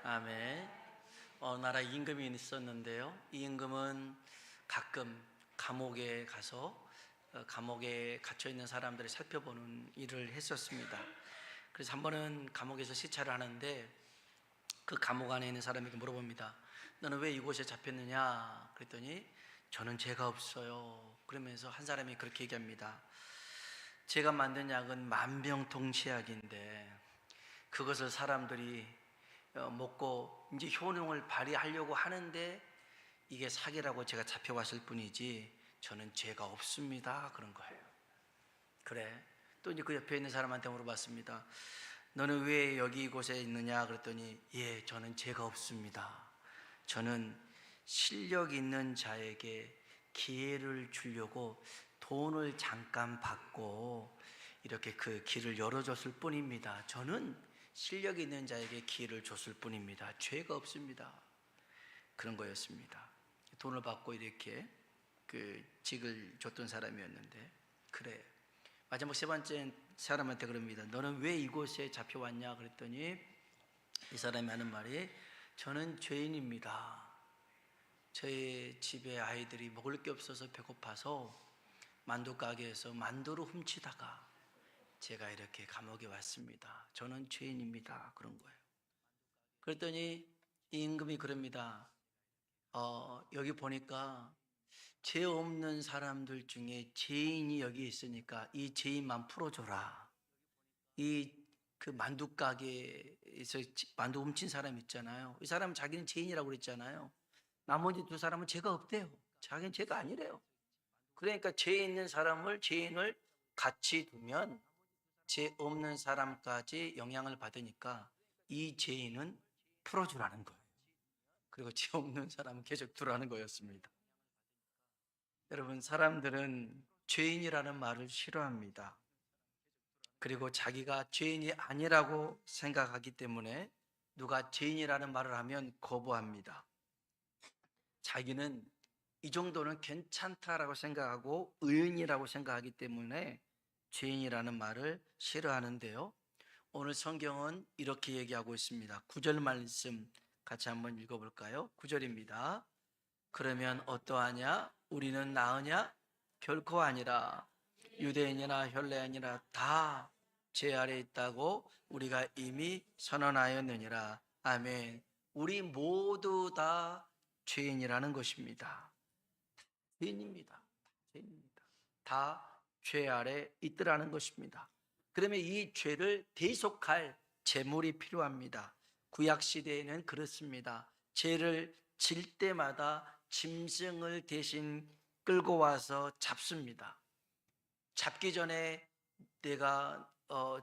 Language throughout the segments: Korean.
아멘. 어느 나라 임금이 있었는데요. 이 임금은 가끔 감옥에 가서 감옥에 갇혀 있는 사람들을 살펴보는 일을 했었습니다. 그래서 한 번은 감옥에서 시찰을 하는데 그 감옥 안에 있는 사람에게 물어봅니다. 너는 왜 이곳에 잡혔느냐? 그랬더니 저는 죄가 없어요. 그러면서 한 사람이 그렇게 얘기합니다. 제가 만든 약은 만병통치약인데 그것을 사람들이 먹고 이제 효능을 발휘하려고 하는데 이게 사기라고 제가 잡혀왔을 뿐이지 저는 죄가 없습니다. 그런 거예요. 그래. 또 이제 그 옆에 있는 사람한테 물어봤습니다. 너는 왜 여기 이곳에 있느냐? 그랬더니 예, 저는 죄가 없습니다. 저는 실력 있는 자에게 기회를 주려고 돈을 잠깐 받고 이렇게 그 길을 열어줬을 뿐입니다. 저는 실력 있는 자에게 기회를 줬을 뿐입니다. 죄가 없습니다. 그런 거였습니다. 돈을 받고 이렇게 그 직을 줬던 사람이었는데, 그래. 마지막 세 번째 사람한테 그럽니다. 너는 왜 이곳에 잡혀왔냐? 그랬더니 이 사람이 하는 말이 저는 죄인입니다. 저희 집에 아이들이 먹을 게 없어서 배고파서 만두 가게에서 만두를 훔치다가 제가 이렇게 감옥에 왔습니다. 저는 죄인입니다. 그런 거예요. 그랬더니 이 임금이 그럽니다. 여기 보니까 죄 없는 사람들 중에 죄인이 여기 있으니까 이 죄인만 풀어줘라. 이 그 만두 가게에서 만두 훔친 사람 있잖아요. 이 사람은 자기는 죄인이라고 그랬잖아요. 나머지 두 사람은 죄가 없대요. 자기는 죄가 아니래요. 그러니까 죄 있는 사람을, 죄인을 같이 두면 죄 없는 사람까지 영향을 받으니까 이 죄인은 풀어주라는 거예요. 그리고 죄 없는 사람은 계속 두라는 거였습니다. 여러분, 사람들은 죄인이라는 말을 싫어합니다. 그리고 자기가 죄인이 아니라고 생각하기 때문에 누가 죄인이라는 말을 하면 거부합니다. 자기는 이 정도는 괜찮다라고 생각하고 의인이라고 생각하기 때문에 죄인이라는 말을 싫어하는데요. 오늘 성경은 이렇게 얘기하고 있습니다. 9절 말씀 같이 한번 읽어볼까요? 9절입니다. 그러면 어떠하냐? 우리는 나으냐? 결코 아니라 유대인이나 헬라인이나 다 죄 아래 있다고 우리가 이미 선언하였느니라. 아멘. 우리 모두 다 죄인이라는 것입니다. 죄인입니다. 죄인입니다. 다 죄 아래 있더라는 것입니다. 그러면 이 죄를 대속할 제물이 필요합니다. 구약 시대에는 그렇습니다. 죄를 질 때마다 짐승을 대신 끌고 와서 잡습니다. 잡기 전에 내가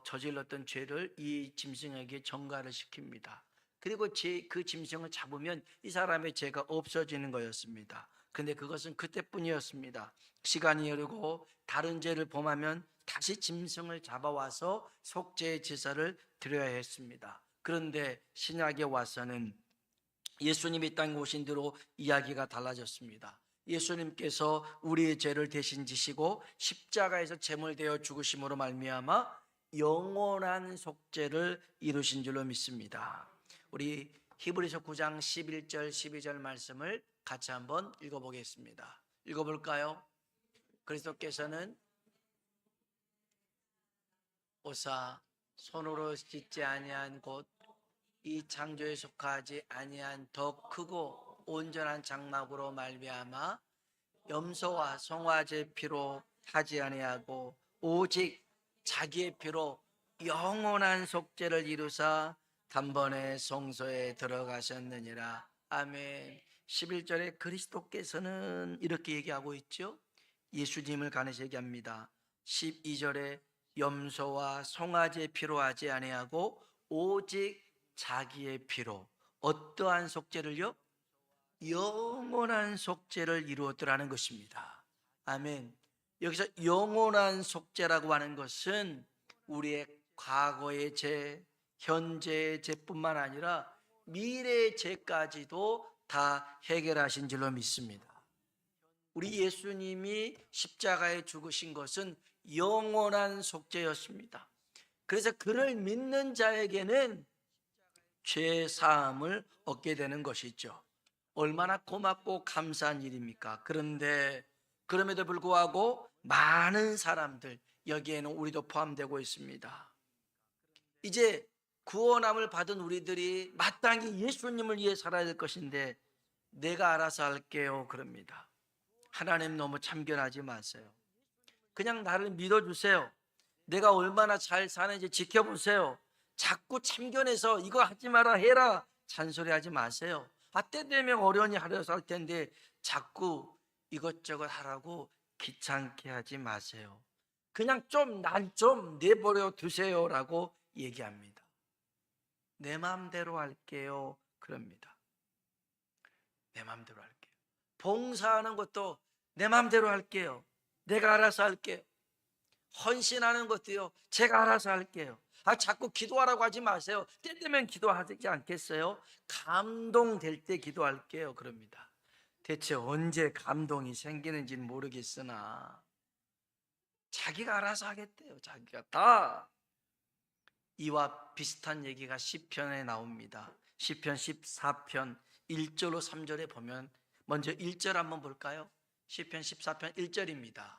저질렀던 죄를 이 짐승에게 전가를 시킵니다. 그리고 그 짐승을 잡으면 이 사람의 죄가 없어지는 거였습니다. 근데 그것은 그때뿐이었습니다. 시간이 흐르고 다른 죄를 범하면 다시 짐승을 잡아와서 속죄의 제사를 드려야 했습니다. 그런데 신약에 와서는 예수님이 땅에 오신 뒤로 이야기가 달라졌습니다. 예수님께서 우리의 죄를 대신 지시고 십자가에서 제물되어 죽으심으로 말미암아 영원한 속죄를 이루신 줄로 믿습니다. 우리 히브리서 9장 11절 12절 말씀을 같이 한번 읽어보겠습니다. 읽어볼까요? 그리스도께서는 오사 손으로 짓지 아니한 곳 이 창조에 속하지 아니한 더 크고 온전한 장막으로 말미암아 염소와 송아지의 피로 하지 아니하고 오직 자기의 피로 영원한 속죄를 이루사 단번에 성소에 들어가셨느니라. 아멘. 11절에 그리스도께서는 이렇게 얘기하고 있죠. 예수님을 가리켜 얘기합니다. 12절에 염소와 송아지의 피로 하지 아니하고 오직 자기의 피로 어떠한 속죄를요? 영원한 속죄를 이루었더라는 것입니다. 아멘. 여기서 영원한 속죄라고 하는 것은 우리의 과거의 죄, 현재의 죄뿐만 아니라 미래의 죄까지도 다 해결하신 줄로 믿습니다. 우리 예수님이 십자가에 죽으신 것은 영원한 속죄였습니다. 그래서 그를 믿는 자에게는 죄 사함을 얻게 되는 것이죠. 얼마나 고맙고 감사한 일입니까? 그런데 그럼에도 불구하고 많은 사람들, 여기에는 우리도 포함되고 있습니다. 이제 구원함을 받은 우리들이 마땅히 예수님을 위해 살아야 될 것인데 내가 알아서 할게요 그럽니다. 하나님 너무 참견하지 마세요. 그냥 나를 믿어주세요. 내가 얼마나 잘 사는지 지켜보세요. 자꾸 참견해서 이거 하지 마라 해라 잔소리하지 마세요. 때 되면 어련히 하려서 할 텐데 자꾸 이것저것 하라고 귀찮게 하지 마세요. 그냥 좀 날 좀 내버려 두세요라고 얘기합니다. 내 마음대로 할게요 그럽니다. 내 마음대로 할게요. 봉사하는 것도 내 마음대로 할게요. 내가 알아서 할게요. 헌신하는 것도요, 제가 알아서 할게요. 자꾸 기도하라고 하지 마세요. 때 되면 기도하지 않겠어요? 감동될 때 기도할게요 그럽니다. 대체 언제 감동이 생기는지는 모르겠으나 자기가 알아서 하겠대요. 자기가 다. 이와 비슷한 얘기가 시편에 나옵니다. 시편 14편 1절로 3절에 보면 먼저 1절 한번 볼까요? 시편 14편 1절입니다.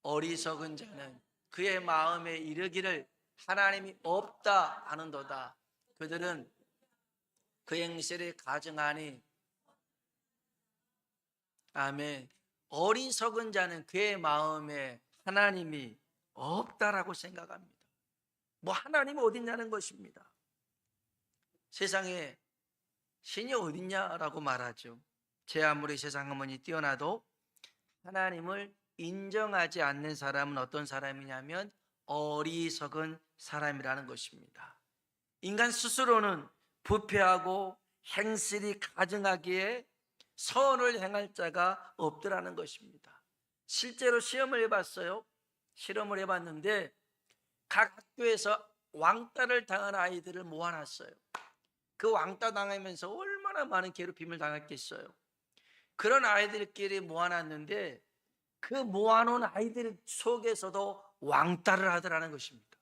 어리석은 자는 그의 마음에 이르기를 하나님이 없다 하는도다. 그들은 그 행실을 가증하니. 아멘. 어리석은 자는 그의 마음에 하나님이 없다라고 생각합니다. 뭐 하나님이 어딨냐는 것입니다. 세상에 신이 어딨냐라고 말하죠. 제 아무리 세상 어머니 뛰어나도 하나님을 인정하지 않는 사람은 어떤 사람이냐면 어리석은 사람이라는 것입니다. 인간 스스로는 부패하고 행실이 가증하기에 선을 행할 자가 없더라는 것입니다. 실제로 시험을 해봤어요. 실험을 해봤는데 각 학교에서 왕따를 당한 아이들을 모아놨어요. 그 왕따 당하면서 얼마나 많은 괴롭힘을 당했겠어요. 그런 아이들끼리 모아놨는데 그 모아놓은 아이들 속에서도 왕따를 하더라는 것입니다.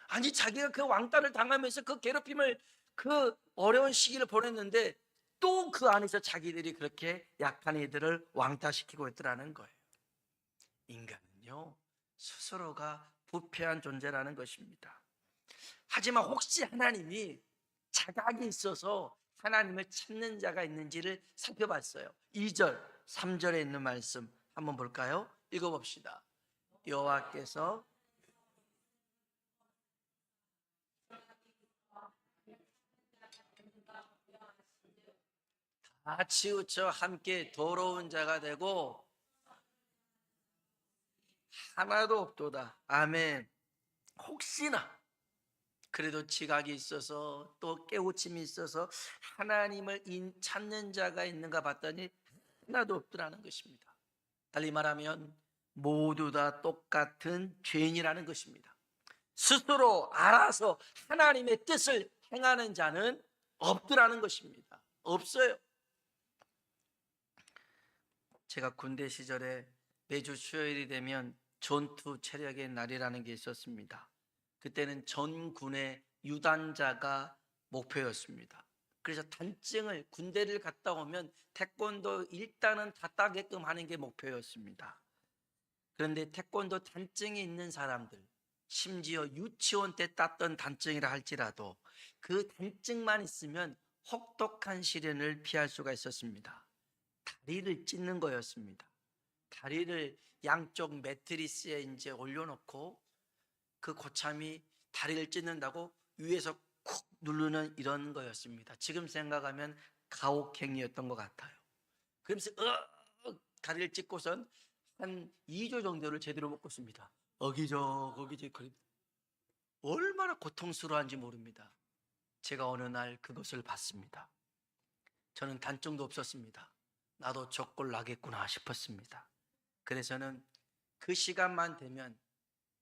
아니 자기가 그 왕따를 당하면서 그 괴롭힘을 그 어려운 시기를 보냈는데 또 그 안에서 자기들이 그렇게 약한 이들을 왕따시키고 있더라는 거예요. 인간은요 스스로가 부패한 존재라는 것입니다. 하지만 혹시 하나님이 자각이 있어서 하나님을 찾는 자가 있는지를 살펴봤어요. 2절, 3절에 있는 말씀 한번 볼까요? 읽어봅시다. 여호와께서 다 치우쳐 함께 더러운 자가 되고 하나도 없도다. 아멘. 혹시나 그래도 지각이 있어서 또 깨우침이 있어서 하나님을 찾는 자가 있는가 봤더니 하나도 없더라는 것입니다. 달리 말하면 모두 다 똑같은 죄인이라는 것입니다. 스스로 알아서 하나님의 뜻을 행하는 자는 없더라는 것입니다. 없어요. 제가 군대 시절에 매주 수요일이 되면 전투 체력의 날이라는 게 있었습니다. 그때는 전군의 유단자가 목표였습니다. 그래서 단증을 군대를 갔다 오면 태권도 일단은 다 따게끔 하는 게 목표였습니다. 그런데 태권도 단증이 있는 사람들, 심지어 유치원 때 땄던 단증이라 할지라도 그 단증만 있으면 혹독한 시련을 피할 수가 있었습니다. 다리를 찢는 거였습니다. 다리를 양쪽 매트리스에 이제 올려놓고 그 고참이 다리를 찢는다고 위에서 쿡 누르는 이런 거였습니다. 지금 생각하면 가혹행위였던 것 같아요. 그러면서 다리를 찢고선 한 2조 정도를 제대로 못 걷습니다. 어기저기 얼마나 고통스러운지 모릅니다. 제가 어느 날 그것을 봤습니다. 저는 단증도 없었습니다. 나도 적골 나겠구나 싶었습니다. 그래서는 그 시간만 되면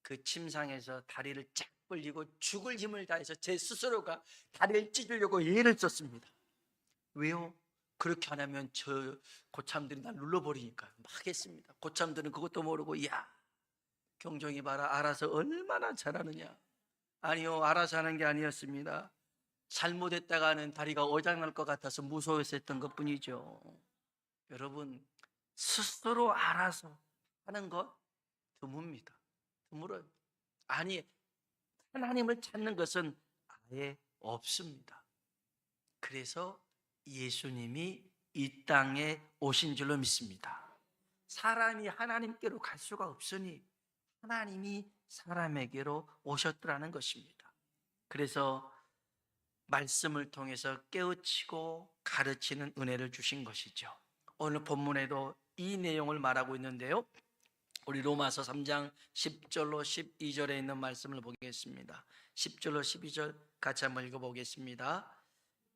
그 침상에서 다리를 쫙 벌리고 죽을 힘을 다해서 제 스스로가 다리를 찢으려고 애를 썼습니다. 왜요? 그렇게 안 하면 저 고참들이 날 눌러버리니까요. 막 했습니다. 고참들은 그것도 모르고 야 경종이 봐라 알아서 얼마나 잘하느냐. 아니요 알아서 하는 게 아니었습니다. 잘못했다가는 다리가 오장날 것 같아서 무서워서 했던 것뿐이죠. 여러분, 스스로 알아서 하는 것 드뭅니다. 드물어요. 아니, 하나님을 찾는 것은 아예 없습니다. 그래서 예수님이 이 땅에 오신 줄로 믿습니다. 사람이 하나님께로 갈 수가 없으니 하나님이 사람에게로 오셨더라는 것입니다. 그래서 말씀을 통해서 깨우치고 가르치는 은혜를 주신 것이죠. 오늘 본문에도 이 내용을 말하고 있는데요, 우리 로마서 3장 10절로 12절에 있는 말씀을 보겠습니다. 10절로 12절 같이 한번 읽어보겠습니다.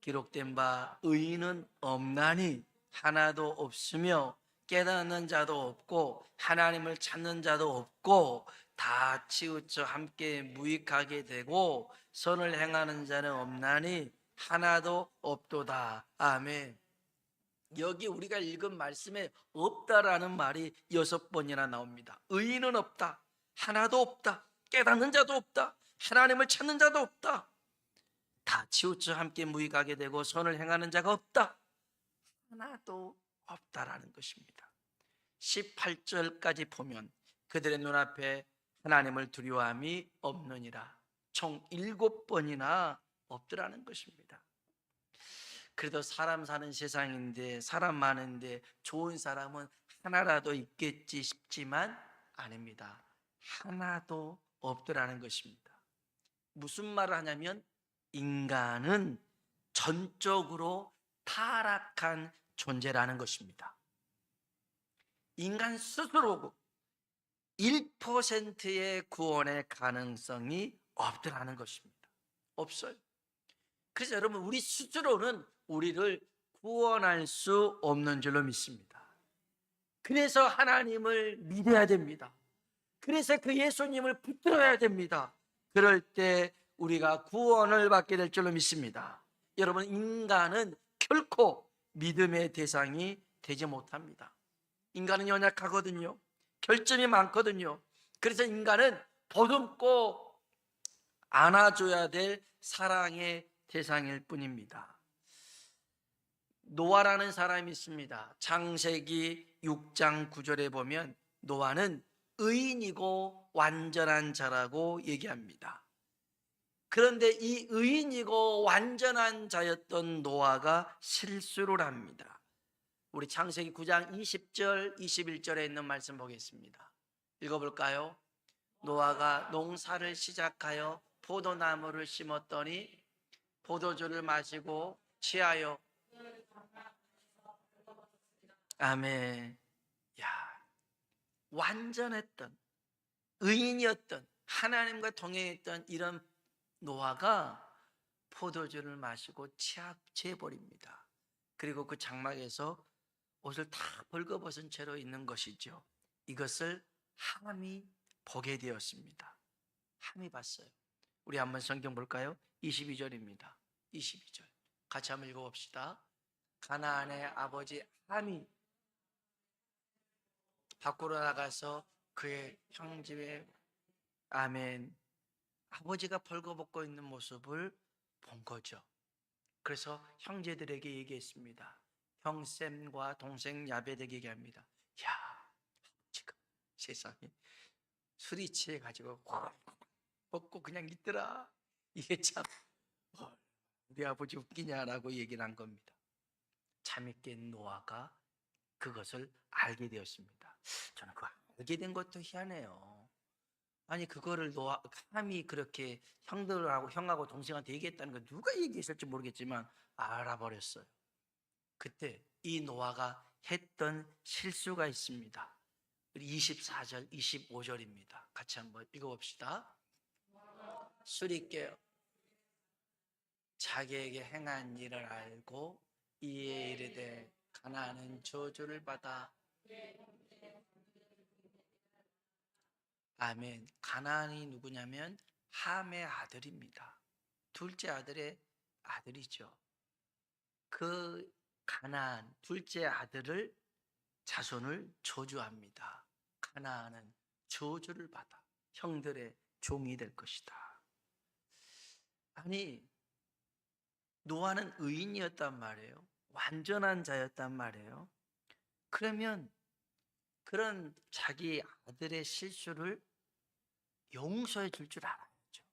기록된 바 의인은 없나니 하나도 없으며 깨닫는 자도 없고 하나님을 찾는 자도 없고 다 치우쳐 함께 무익하게 되고 선을 행하는 자는 없나니 하나도 없도다. 아멘. 여기 우리가 읽은 말씀에 없다라는 말이 6번이나 나옵니다. 의인은 없다, 하나도 없다, 깨닫는 자도 없다, 하나님을 찾는 자도 없다, 다 치우쳐 함께 무익하게 되고 선을 행하는 자가 없다, 하나도 없다라는 것입니다. 18절까지 보면 그들의 눈앞에 하나님을 두려워함이 없느니라, 총 7번이나 없더라는 것입니다. 그래도 사람 사는 세상인데, 사람 많은데 좋은 사람은 하나라도 있겠지 싶지만 아닙니다. 하나도 없더라는 것입니다. 무슨 말을 하냐면 인간은 전적으로 타락한 존재라는 것입니다. 인간 스스로 1%의 구원의 가능성이 없더라는 것입니다. 없어요. 그래서 여러분, 우리 스스로는 우리를 구원할 수 없는 줄로 믿습니다. 그래서 하나님을 믿어야 됩니다. 그래서 그 예수님을 붙들어야 됩니다. 그럴 때 우리가 구원을 받게 될 줄로 믿습니다. 여러분, 인간은 결코 믿음의 대상이 되지 못합니다. 인간은 연약하거든요. 결점이 많거든요. 그래서 인간은 보듬고 안아줘야 될 사랑의 대상일 뿐입니다. 노아라는 사람이 있습니다. 창세기 6장 9절에 보면 노아는 의인이고 완전한 자라고 얘기합니다. 그런데 이 의인이고 완전한 자였던 노아가 실수를 합니다. 우리 창세기 9장 20절 21절에 있는 말씀 보겠습니다. 읽어볼까요? 노아가 농사를 시작하여 포도나무를 심었더니 포도주를 마시고 취하여, 아멘. 야, 완전했던 의인이었던 하나님과 동행했던 이런 노아가 포도주를 마시고 취해버립니다. 그리고 그 장막에서 옷을 다 벌거벗은 채로 있는 것이죠. 이것을 함이 보게 되었습니다. 함이 봤어요. 우리 한번 성경 볼까요? 22절입니다. 22절 같이 한번 읽어봅시다. 가나안의 아버지 함이 밖으로 나가서 그의 형집에, 아멘, 아버지가 벌거벗고 있는 모습을 본 거죠. 그래서 형제들에게 얘기했습니다. 형샘과 동생 야벳에게 얘기합니다. 야, 지금 세상에 술이 취해가지고 먹고 그냥 있더라. 이게 참 우리 아버지 웃기냐라고 얘기를 한 겁니다. 참있게 노아가 그것을 알게 되었습니다. 저는 그거 알게 된 것도 희한해요. 아니, 그거를 함이 그렇게 형하고 동생한테 얘기했다는 거 누가 얘기했을지 모르겠지만 알아버렸어요. 그때 이 노아가 했던 실수가 있습니다. 24절 25절입니다 같이 한번 읽어봅시다. 술이 깨어 자기에게 행한 일을 알고 이에 이르되 가나안은 저주를 받아, 아멘. 가나안이 누구냐면 함의 아들입니다. 둘째 아들의 아들이죠. 그 가나안 둘째 아들을 자손을 저주합니다. 가나안은 저주를 받아 형들의 종이 될 것이다. 아니, 노아는 의인이었단 말이에요. 완전한 자였단 말이에요. 그러면 그런 자기 아들의 실수를 용서해 줄 줄 알아야죠.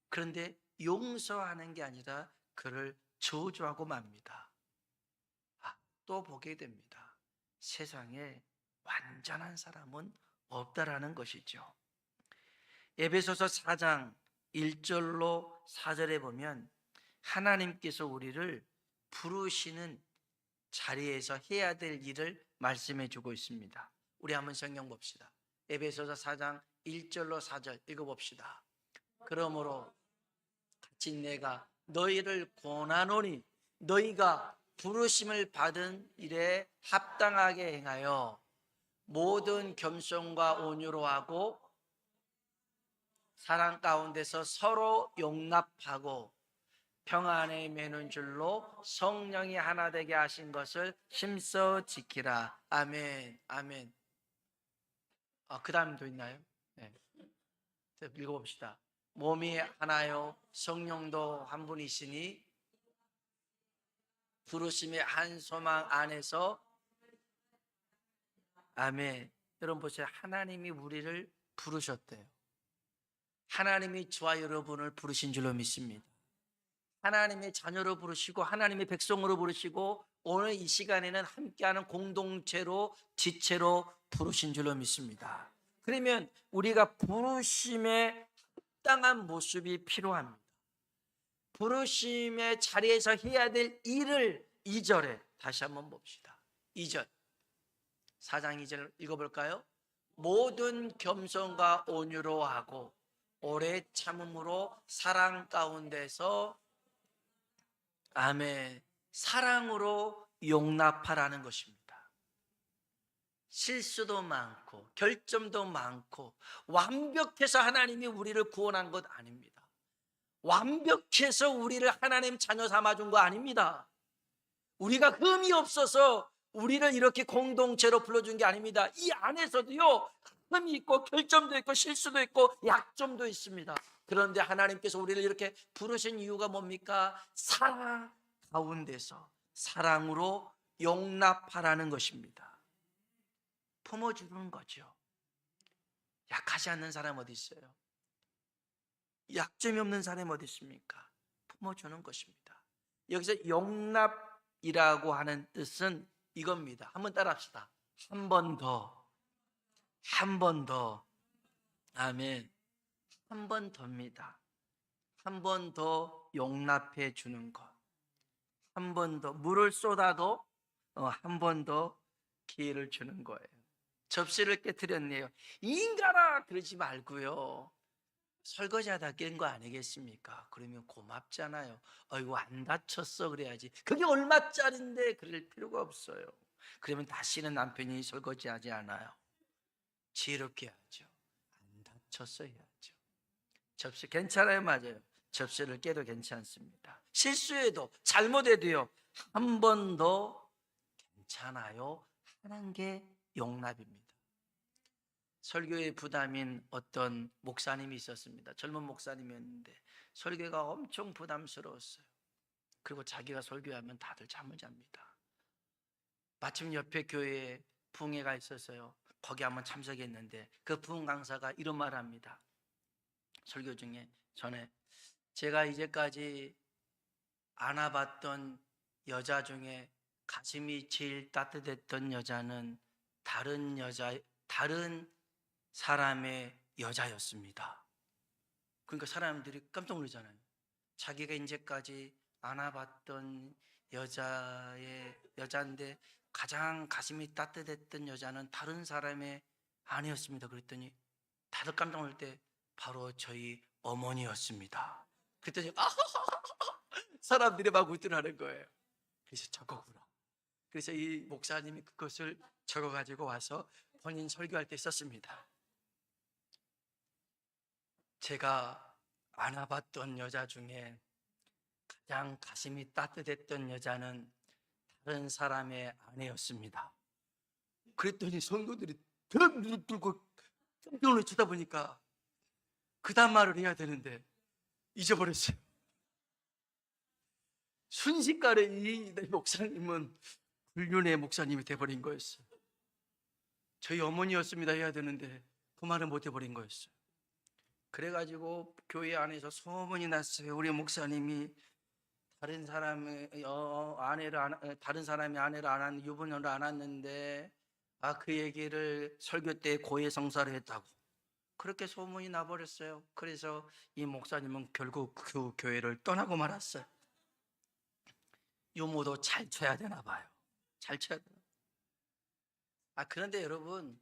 그런데 용서하는 게 아니라 그를 저주하고 맙니다. 또 보게 됩니다. 세상에 완전한 사람은 없다라는 것이죠. 에베소서 4장 1절로 4절에 보면 하나님께서 우리를 부르시는 자리에서 해야 될 일을 말씀해 주고 있습니다. 우리 한번 성경 봅시다. 에베소서 4장 1절로 4절 읽어봅시다. 그러므로 같이 내가 너희를 권하노니 너희가 부르심을 받은 일에 합당하게 행하여 모든 겸손과 온유로 하고 사랑 가운데서 서로 용납하고 평안에 매는 줄로 성령이 하나 되게 하신 것을 힘써 지키라. 아멘. 아멘. 그 다음도 있나요? 네. 읽어봅시다. 몸이 하나요 성령도 한 분이시니 부르심의 한 소망 안에서 아멘. 여러분 보세요. 하나님이 우리를 부르셨대요. 하나님이 저와 여러분을 부르신 줄로 믿습니다. 하나님의 자녀로 부르시고 하나님의 백성으로 부르시고 오늘 이 시간에는 함께하는 공동체로 지체로 부르신 줄로 믿습니다. 그러면 우리가 부르심에 합당한 모습이 필요합니다. 부르심의 자리에서 해야 될 일을 2절에 다시 한번 봅시다. 2절 4장 2절 읽어볼까요? 모든 겸손과 온유로 하고 오래 참음으로 사랑 가운데서 아멘. 사랑으로 용납하라는 것입니다. 실수도 많고 결점도 많고 완벽해서 하나님이 우리를 구원한 것 아닙니다. 완벽해서 우리를 하나님 자녀 삼아준 거 아닙니다. 우리가 흠이 없어서 우리를 이렇게 공동체로 불러준 게 아닙니다. 이 안에서도요 흠이 있고 결점도 있고 실수도 있고 약점도 있습니다. 그런데 하나님께서 우리를 이렇게 부르신 이유가 뭡니까? 사랑 가운데서 사랑으로 용납하라는 것입니다. 품어주는 거죠. 약하지 않는 사람 어디 있어요? 약점이 없는 사람이 어디 있습니까? 품어주는 것입니다. 여기서 용납이라고 하는 뜻은 이겁니다. 한번 따라합시다. 한 번 더, 한 번 더, 아멘. 한 번 더입니다. 한 번 더 용납해 주는 것. 한 번 더 물을 쏟아도 한 번 더 기회를 주는 거예요. 접시를 깨뜨렸네요. 인간아 그러지 말고요. 설거지하다 깬 거 아니겠습니까? 그러면 고맙잖아요. 아이고 안 다쳤어 그래야지. 그게 얼마짜린데 그럴 필요가 없어요. 그러면 다시는 남편이 설거지하지 않아요. 지혜롭게 하죠. 안 다쳤어 해야죠. 접시 괜찮아요. 맞아요. 접시를 깨도 괜찮습니다. 실수해도 잘못해도요 한 번 더 괜찮아요 하는 게 용납입니다. 설교의 부담인 어떤 목사님이 있었습니다. 젊은 목사님이었는데 설교가 엄청 부담스러웠어요. 그리고 자기가 설교하면 다들 잠을 잡니다. 마침 옆에 교회에 부흥회가 있어서요 거기 한번 참석했는데 그 부흥 강사가 이런 말을 합니다. 설교 중에 전에 제가 이제까지 안아봤던 여자 중에 가슴이 제일 따뜻했던 여자는 다른 사람의 여자였습니다. 그러니까 사람들이 깜짝 놀라잖아요. 자기가 이제까지 안아봤던 여자인데 가장 가슴이 따뜻했던 여자는 다른 사람의 아내였습니다. 그랬더니 다들 깜짝 놀랄 때 바로 저희 어머니였습니다. 그랬더니 사람들이 막 웃더라는 거예요. 그래서 적어보라. 그래서 이 목사님이 그것을 적어가지고 와서 본인 설교할 때 썼습니다. 제가 안아봤던 여자 중에 가장 가슴이 따뜻했던 여자는 다른 사람의 아내였습니다. 그랬더니 성도들이 더 눈을 뜨고 깜짝 놀라 쳐다보니까 그 다음 말을 해야 되는데 잊어버렸어요. 순식간에 이 목사님은 불륜의 목사님이 돼버린 거였어요. 저희 어머니였습니다 해야 되는데 그 말을 못 해버린 거였어요. 그래가지고 교회 안에서 소문이 났어요. 우리 목사님이 다른 사람의 다른 사람이 아내를 유부녀를 안았는데 그 얘기를 설교 때 고해성사를 했다고 그렇게 소문이 나버렸어요. 그래서 이 목사님은 결국 그 교회를 떠나고 말았어요. 유모도 잘 쳐야 되나 봐요. 잘 쳐야 되나. 그런데 여러분,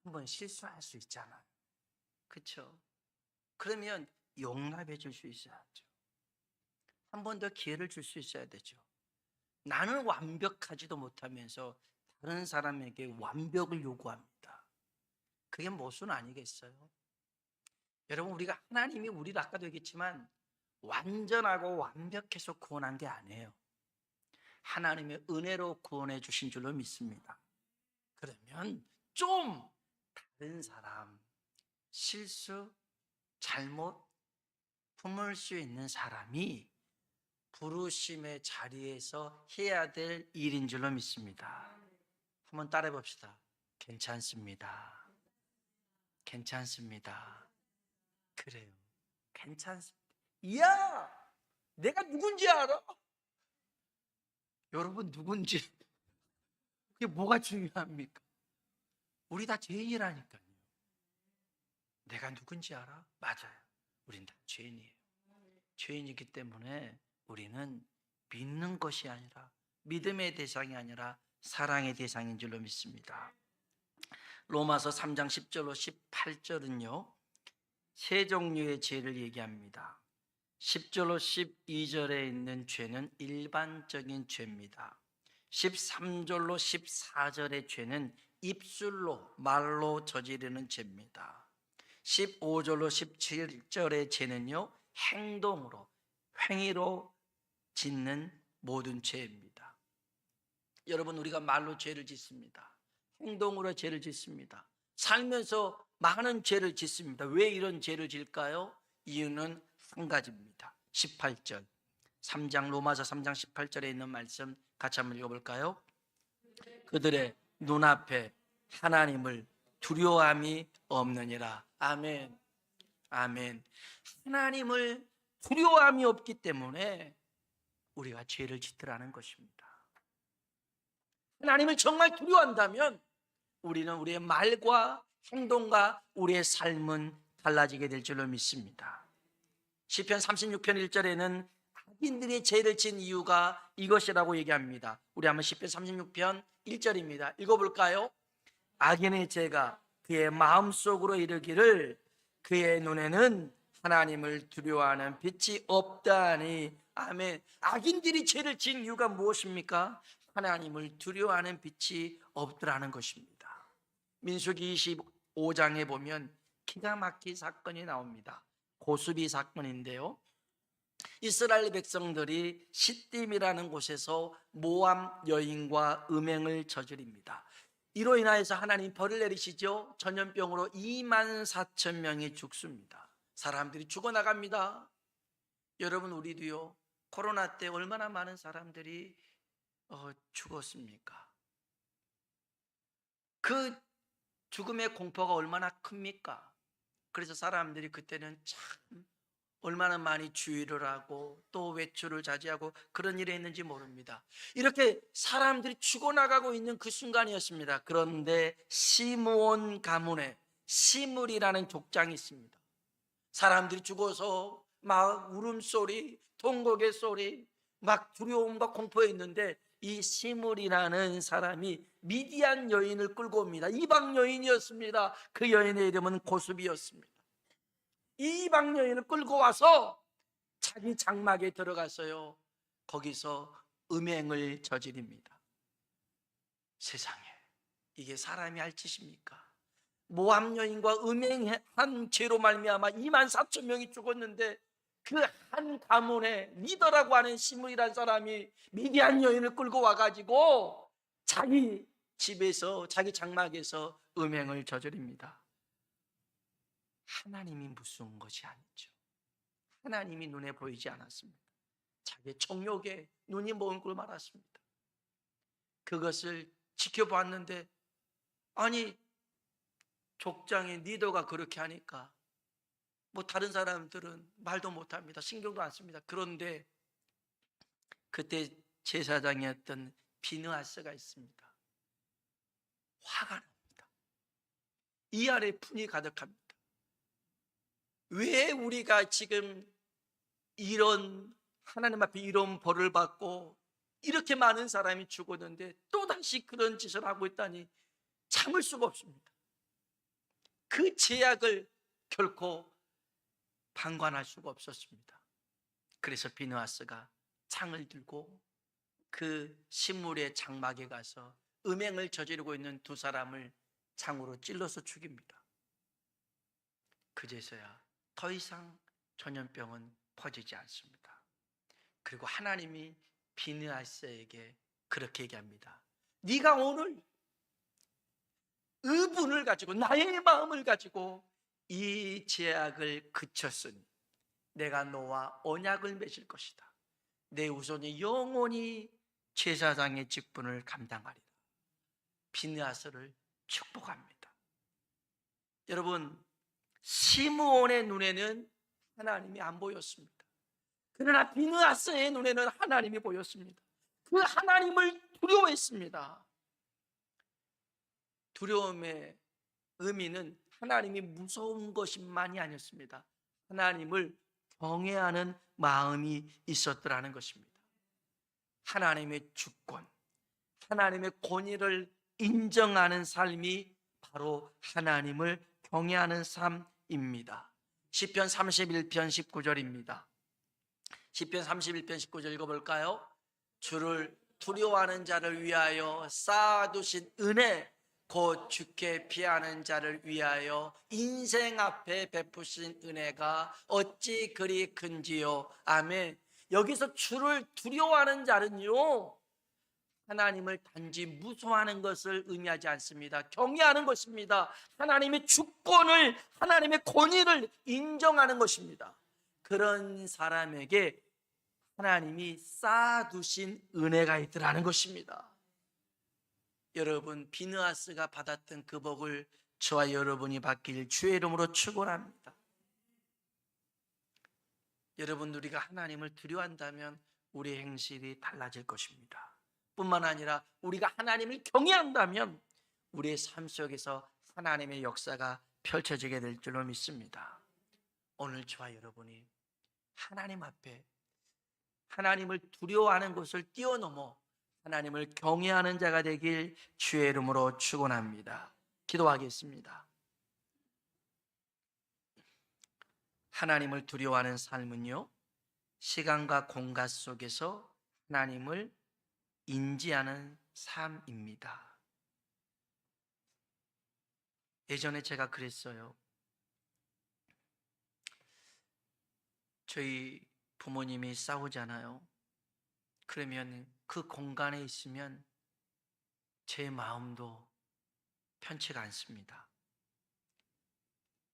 한번 실수할 수 있잖아요. 그렇죠? 그러면 용납해 줄 수 있어야죠. 한 번 더 기회를 줄 수 있어야 되죠. 나는 완벽하지도 못하면서 다른 사람에게 완벽을 요구합니다. 그게 모순 아니겠어요? 여러분, 우리가 하나님이 우리를 아까도 얘기했지만 완전하고 완벽해서 구원한 게 아니에요. 하나님의 은혜로 구원해 주신 줄로 믿습니다. 그러면 좀 다른 사람 실수, 잘못 품을 수 있는 사람이 부르심의 자리에서 해야 될 일인 줄로 믿습니다. 한번 따라해 봅시다. 괜찮습니다. 괜찮습니다. 그래요. 괜찮습니다. 야, 내가 누군지 알아? 여러분 누군지 그게 뭐가 중요합니까? 우리 다 죄인이라니까요. 내가 누군지 알아? 맞아요. 우린 다 죄인이에요. 죄인이기 때문에 우리는 믿는 것이 아니라 믿음의 대상이 아니라 사랑의 대상인 줄로 믿습니다. 로마서 3장 10절로 18절은요 세 종류의 죄를 얘기합니다. 10절로 12절에 있는 죄는 일반적인 죄입니다. 13절로 14절의 죄는 입술로 말로 저지르는 죄입니다. 15절로 17절의 죄는요 행동으로 행위로 짓는 모든 죄입니다. 여러분, 우리가 말로 죄를 짓습니다. 행동으로 죄를 짓습니다. 살면서 많은 죄를 짓습니다. 왜 이런 죄를 질까요? 이유는 한 가지입니다. 18절 3장 로마서 3장 18절에 있는 말씀 같이 한번 읽어볼까요? 그들의 눈앞에 하나님을 두려워함이 없느니라. 아멘. 아멘. 하나님을 두려워함이 없기 때문에 우리가 죄를 짓더라는 것입니다. 하나님을 정말 두려워한다면 우리는 우리의 말과 행동과 우리의 삶은 달라지게 될 줄로 믿습니다. 시편 36편 1절에는 악인들이 죄를 진 이유가 이것이라고 얘기합니다. 우리 한번 시편 36편 1절입니다. 읽어볼까요? 악인의 죄가 그의 마음속으로 이르기를 그의 눈에는 하나님을 두려워하는 빛이 없다니. 아멘. 악인들이 죄를 진 이유가 무엇입니까? 하나님을 두려워하는 빛이 없더라는 것입니다. 민수기 25장에 보면 기가 막힌 사건이 나옵니다. 고수비 사건인데요, 이스라엘 백성들이 시딤이라는 곳에서 모압 여인과 음행을 저지릅니다. 이로 인하여서 하나님 벌을 내리시죠. 전염병으로 24,000명이 죽습니다. 사람들이 죽어나갑니다. 여러분, 우리도요 코로나 때 얼마나 많은 사람들이 죽었습니까? 그 죽음의 공포가 얼마나 큽니까? 그래서 사람들이 그때는 참 얼마나 많이 주의를 하고 또 외출을 자제하고 그런 일이 있는지 모릅니다. 이렇게 사람들이 죽어나가고 있는 그 순간이었습니다. 그런데 시므온 가문에 시물이라는 족장이 있습니다. 사람들이 죽어서 막 울음소리, 통곡의 소리, 막 두려움과 공포에 있는데 이 시물이라는 사람이 미디안 여인을 끌고 옵니다. 이방 여인이었습니다. 그 여인의 이름은 고수비였습니다. 이 이방 여인을 끌고 와서 자기 장막에 들어가서요 거기서 음행을 저지릅니다. 세상에, 이게 사람이 할 짓입니까? 모압 여인과 음행한 죄로 말미암아 24,000명이 죽었는데 그 한 가문의 리더라고 하는 시므이라는 사람이 미디안 여인을 끌고 와가지고 자기 집에서, 자기 장막에서 음행을 저지릅니다. 하나님이 무서운 것이 아니죠. 하나님이 눈에 보이지 않았습니다. 자기 정욕에 눈이 먼 걸 말았습니다. 그것을 지켜보았는데, 아니 족장의 리더가 그렇게 하니까 뭐 다른 사람들은 말도 못합니다. 신경도 안 씁니다. 그런데 그때 제사장이었던 비느하스가 있습니다. 화가 납니다. 이 안에 분이 가득합니다. 왜 우리가 지금 이런 하나님 앞에 이런 벌을 받고 이렇게 많은 사람이 죽었는데 또다시 그런 짓을 하고 있다니 참을 수가 없습니다. 그 제약을 결코 방관할 수가 없었습니다. 그래서 비느하스가 창을 들고 그 신물의 장막에 가서 음행을 저지르고 있는 두 사람을 창으로 찔러서 죽입니다. 그제서야 더 이상 전염병은 퍼지지 않습니다. 그리고 하나님이 비느하스에게 그렇게 얘기합니다. 네가 오늘 의분을 가지고 나의 마음을 가지고 이 제약을 그쳤으니 내가 너와 언약을 맺을 것이다. 내 후손이 영원히 제사장의 직분을 감당하리라. 비느하스를 축복합니다. 여러분, 시므온의 눈에는 하나님이 안 보였습니다. 그러나 비느하스의 눈에는 하나님이 보였습니다. 그 하나님을 두려워했습니다. 두려움의 의미는 하나님이 무서운 것만이 아니었습니다. 하나님을 경외하는 마음이 있었더라는 것입니다. 하나님의 주권, 하나님의 권위를 인정하는 삶이 바로 하나님을 경외하는 삶입니다. 시편 31편 19절입니다. 시편 31편 19절 읽어볼까요? 주를 두려워하는 자를 위하여 쌓아두신 은혜, 곧 주께 피하는 자를 위하여 인생 앞에 베푸신 은혜가 어찌 그리 큰지요. 아멘. 여기서 주를 두려워하는 자는요, 하나님을 단지 무서워하는 것을 의미하지 않습니다. 경외하는 것입니다. 하나님의 주권을, 하나님의 권위를 인정하는 것입니다. 그런 사람에게 하나님이 쌓아두신 은혜가 있더라는 것입니다. 여러분, 비느하스가 받았던 그 복을 저와 여러분이 받길 주의 이름으로 축원합니다. 여러분, 우리가 하나님을 두려워한다면 우리의 행실이 달라질 것입니다. 뿐만 아니라 우리가 하나님을 경외한다면 우리의 삶 속에서 하나님의 역사가 펼쳐지게 될 줄로 믿습니다. 오늘 저와 여러분이 하나님 앞에 하나님을 두려워하는 것을 뛰어넘어 하나님을 경외하는 자가 되길 주의 이름으로 축원합니다. 기도하겠습니다. 하나님을 두려워하는 삶은요, 시간과 공간 속에서 하나님을 인지하는 삶입니다. 예전에 제가 그랬어요. 저희 부모님이 싸우잖아요. 그러면 그 공간에 있으면 제 마음도 편치가 않습니다.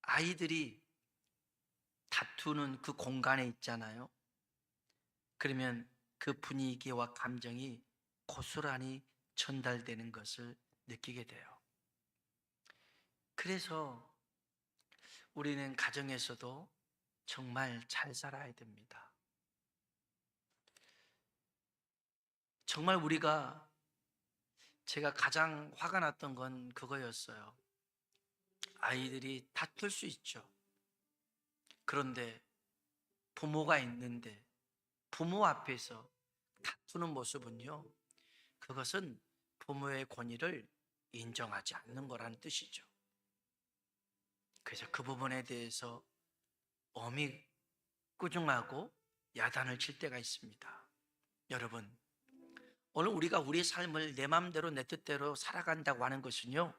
아이들이 다투는 그 공간에 있잖아요. 그러면 그 분위기와 감정이 고스란히 전달되는 것을 느끼게 돼요. 그래서 우리는 가정에서도 정말 잘 살아야 됩니다. 정말 제가 가장 화가 났던 건 그거였어요. 아이들이 다툴 수 있죠. 그런데 부모가 있는데 부모 앞에서 다투는 모습은요, 그것은 부모의 권위를 인정하지 않는 거라는 뜻이죠. 그래서 그 부분에 대해서 엄히 꾸중하고 야단을 칠 때가 있습니다. 여러분, 오늘 우리가 우리의 삶을 내 마음대로 내 뜻대로 살아간다고 하는 것은요,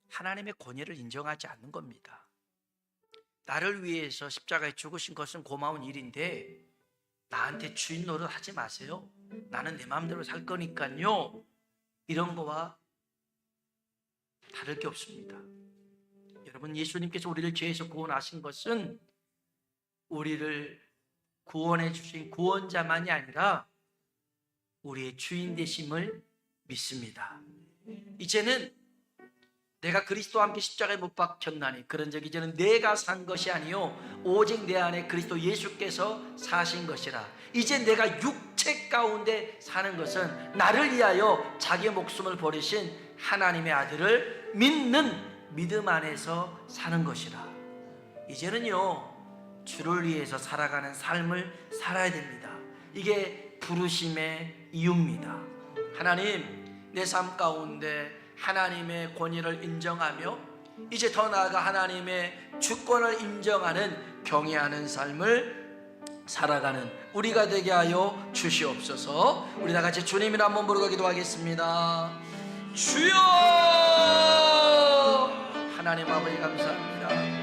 하나님의 권위를 인정하지 않는 겁니다. 나를 위해서 십자가에 죽으신 것은 고마운 일인데 나한테 주인 노릇 하지 마세요. 나는 내 마음대로 살 거니까요. 이런 거와 다를 게 없습니다. 여러분, 예수님께서 우리를 죄에서 구원하신 것은 우리를 구원해 주신 구원자만이 아니라 우리의 주인 되심을 믿습니다. 이제는 내가 그리스도와 함께 십자가에 못 박혔나니 그런즉 이제는 내가 산 것이 아니요 오직 내 안에 그리스도 예수께서 사신 것이라. 이제 내가 육체 가운데 사는 것은 나를 위하여 자기의 목숨을 버리신 하나님의 아들을 믿는 믿음 안에서 사는 것이라. 이제는요 주를 위해서 살아가는 삶을 살아야 됩니다. 이게 부르심의 이유입니다. 하나님, 내 삶 가운데 하나님의 권위를 인정하며 이제 더 나아가 하나님의 주권을 인정하는 경외하는 삶을 살아가는 우리가 되게 하여 주시옵소서. 우리 다 같이 주님이라 한번 부르고 기도하겠습니다. 주여! 하나님 아버지 감사합니다.